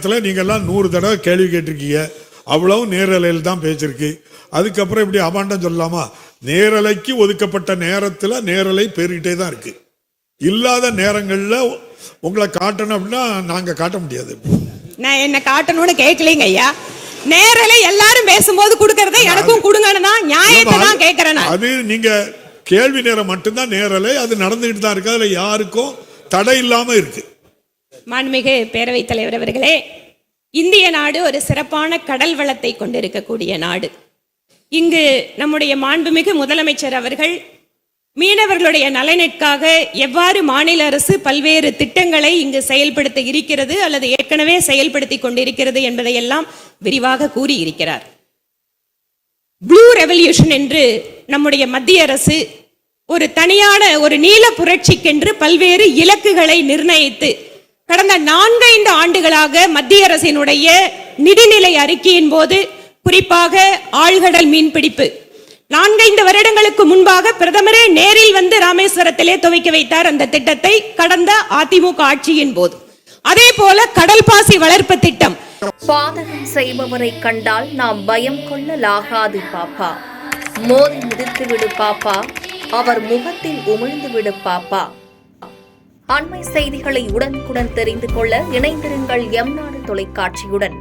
நேரத்தில் நீங்கள்லாம் 100 தடவை கேள்வி கேட்டிருக்கீங்க, அவ்வளவு நேரலையில் தான் பேச்சிருக்கு. அதுக்கப்புறம் இப்படி அபாண்டம் சொல்லலாமா? நேரலைக்கு ஒதுக்கப்பட்ட நேரத்தில் நேரலை பெருகிட்டே தான் இருக்கு. இல்லாத நேரங்களில் உங்களை காட்டணும் அப்படின்னா நாங்கள் காட்ட முடியாது. நான் என்ன காட்டணும்னு கேட்கலீங்க ஐயா. நேரலை எல்லாரும் பேசும்போது கொடுக்கறத எனக்கும் கொடுங்கன்னு தான் நியாயத்தை தான் கேட்கறேன். அது நீங்க கேள்வி நேரம் மட்டும்தான் நேரலை, அது நடந்துகிட்டு தான் இருக்கு. அதுல யாருக்கும் தடை இல்லாம இருக்கு. மாண்புமிகு பேரவைத் தலைவர் அவர்களே, இந்திய நாடு ஒரு சிறப்பான கடல் வளத்தை கொண்டிருக்கக்கூடிய நாடு. இங்கு நம்முடைய மாண்புமிகு முதலமைச்சர் அவர்கள் மீனவர்களுடைய நலனுக்காக எவ்வாறு மாநில அரசு பல்வேறு திட்டங்களை இங்கு செயல்படுத்த இருக்கிறது அல்லது ஏற்கனவே செயல்படுத்தி கொண்டிருக்கிறது என்பதையெல்லாம் விரிவாக கூறியிருக்கிறார். ப்ளூ ரெவல்யூஷன் என்று நம்முடைய மத்திய அரசு ஒரு தனியான ஒரு நீல புரட்சிக்கென்று பல்வேறு இலக்குகளை நிர்ணயித்து கடந்த 4-5 ஆண்டுகளாக மத்திய அரசினுடைய நிதிநிலை அறிக்கையின் போது, குறிப்பாக ஆழ்கடல் மீன்பிடிப்பு 4-5 வருடங்களுக்கு முன்பாக பிரதமரே நேரில் வந்து ராமேஸ்வரத்திலே துவக்கி வைத்தார் அந்த திட்டத்தை கடந்த அதிமுக ஆட்சியின் போது. அதே போல கடல் பாசி வளர்ப்பு திட்டம். பாதகம் செய்பவரை கண்டால் நாம் பயம் கொள்ளலாகாது பாப்பா, மோதி மிதித்து விடு பாப்பா, அவர் முகத்தில் உமிழ்ந்து விடு பாப்பா. அண்மை செய்திகளை உடனுக்குடன் தெரிந்து கொள்ள இணைந்திருங்கள் எம் நாடு தொலைக்காட்சியுடன்.